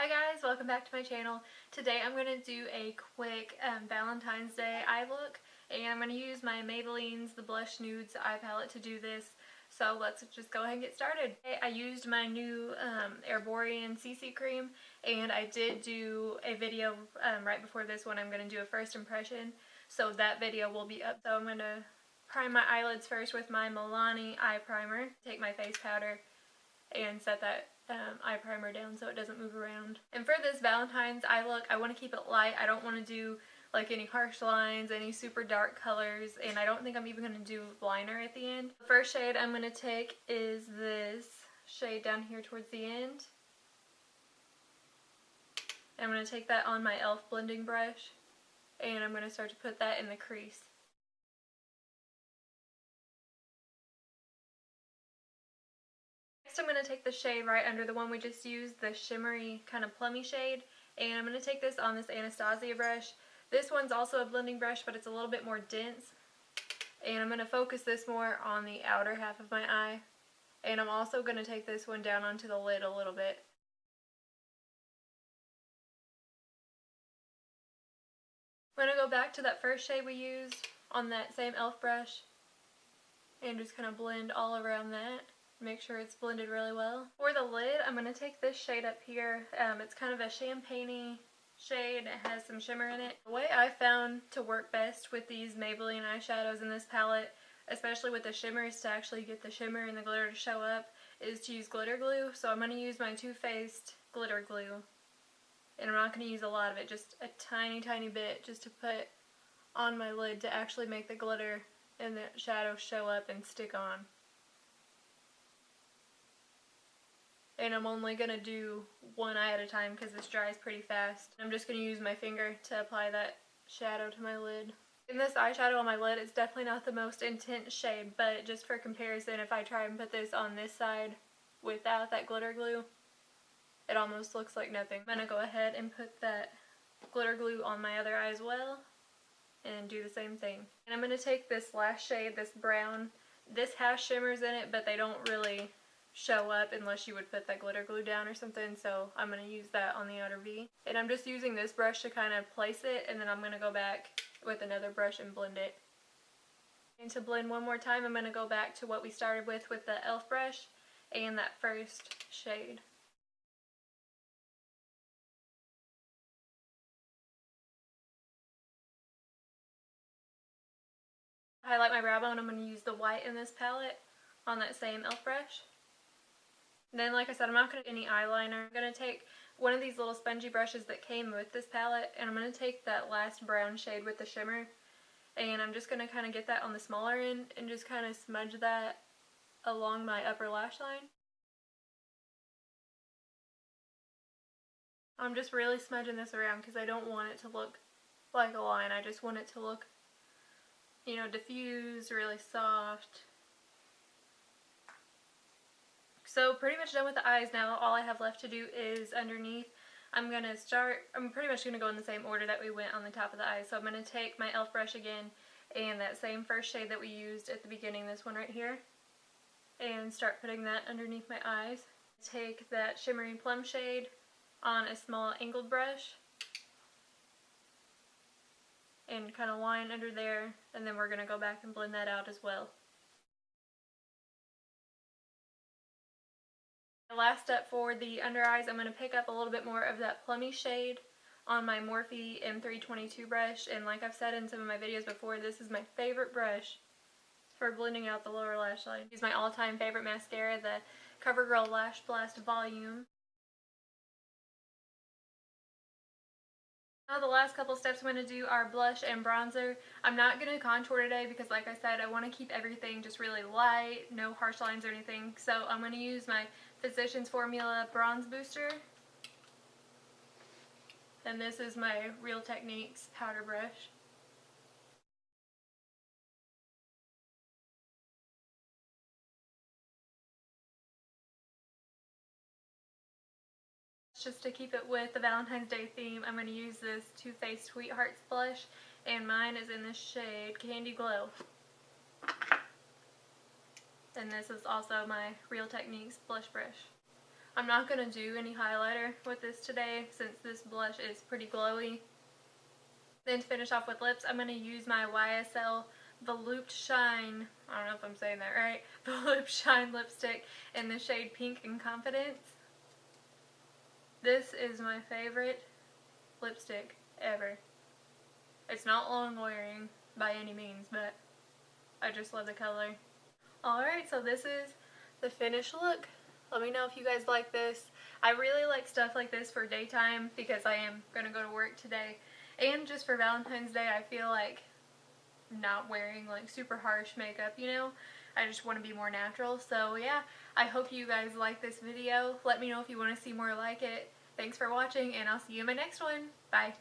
Hi guys, welcome back to my channel. Today I'm going to do a quick Valentine's Day eye look, and I'm going to use my Maybelline's The Blush Nudes eye palette to do this. So let's just go ahead and get started. I used my new Arborian CC cream, and I did do a video right before this one. I'm going to do a first impression, so that video will be up. So I'm going to prime my eyelids first with my Milani eye primer. Take my face powder and set that eye primer down so it doesn't move around. And for this Valentine's eye look, I want to keep it light. I don't want to do like any harsh lines, any super dark colors, and I don't think I'm even going to do liner at the end. The first shade I'm going to take is this shade down here towards the end. I'm going to take that on my e.l.f. blending brush, and I'm going to start to put that in the crease. Next I'm going to take the shade right under the one we just used, the shimmery kind of plummy shade, and I'm going to take this on this Anastasia brush. This one's also a blending brush, but it's a little bit more dense, and I'm going to focus this more on the outer half of my eye, and I'm also going to take this one down onto the lid a little bit. I'm going to go back to that first shade we used on that same e.l.f. brush and just kind of blend all around that. Make sure it's blended really well. For the lid, I'm going to take this shade up here. It's kind of a champagne-y shade. It has some shimmer in it. The way I found to work best with these Maybelline eyeshadows in this palette, especially with the shimmers, to actually get the shimmer and the glitter to show up, is to use glitter glue. So I'm going to use my Too Faced glitter glue. And I'm not going to use a lot of it, just a tiny bit just to put on my lid to actually make the glitter and the shadow show up and stick on. And I'm only going to do one eye at a time because this dries pretty fast. I'm just going to use my finger to apply that shadow to my lid. And this eyeshadow on my lid is definitely not the most intense shade, but just for comparison, if I try and put this on this side without that glitter glue, it almost looks like nothing. I'm going to go ahead and put that glitter glue on my other eye as well and do the same thing. And I'm going to take this last shade, this brown. This has shimmers in it, but they don't really show up unless you would put that glitter glue down or something, so I'm going to use that on the outer V. And I'm just using this brush to kind of place it, and then I'm going to go back with another brush and blend it. And to blend one more time, I'm going to go back to what we started with the e.l.f. brush and that first shade. Highlight my brow bone, I'm going to use the white in this palette on that same e.l.f. brush. Then, like I said, I'm not going to do any eyeliner. I'm going to take one of these little spongy brushes that came with this palette, and I'm going to take that last brown shade with the shimmer, and I'm just going to kind of get that on the smaller end and just kind of smudge that along my upper lash line. I'm just really smudging this around because I don't want it to look like a line. I just want it to look, you know, diffused, really soft. So pretty much done with the eyes now. All I have left to do is underneath. I'm pretty much going to go in the same order that we went on the top of the eyes. So I'm going to take my e.l.f. brush again and that same first shade that we used at the beginning, this one right here, and start putting that underneath my eyes. Take that shimmery plum shade on a small angled brush and kind of line under there, and then we're going to go back and blend that out as well. The last step for the under eyes, I'm going to pick up a little bit more of that plummy shade on my Morphe M322 brush, and like I've said in some of my videos before, this is my favorite brush for blending out the lower lash line. Use my all-time favorite mascara, the CoverGirl Lash Blast Volume. Now the last couple steps I'm going to do are blush and bronzer. I'm not going to contour today because, like I said, I want to keep everything just really light, no harsh lines or anything. So I'm going to use my Physicians Formula Bronze Booster. And this is my Real Techniques powder brush. Just to keep it with the Valentine's Day theme, I'm going to use this Too Faced Sweethearts blush, and mine is in this shade Candy Glow. And this is also my Real Techniques blush brush. I'm not going to do any highlighter with this today since this blush is pretty glowy. Then to finish off with lips, I'm going to use my YSL Volupte Shine, I don't know if I'm saying that right, Volupte Shine lipstick in the shade Pink and Confidence. This is my favorite lipstick ever. It's not long wearing by any means, but I just love the color. Alright, so this is the finished look. Let me know if you guys like this. I really like stuff like this for daytime because I am going to go to work today. And just for Valentine's Day, I feel like not wearing like super harsh makeup, you know? I just want to be more natural. So yeah, I hope you guys like this video. Let me know if you want to see more like it. Thanks for watching, and I'll see you in my next one. Bye.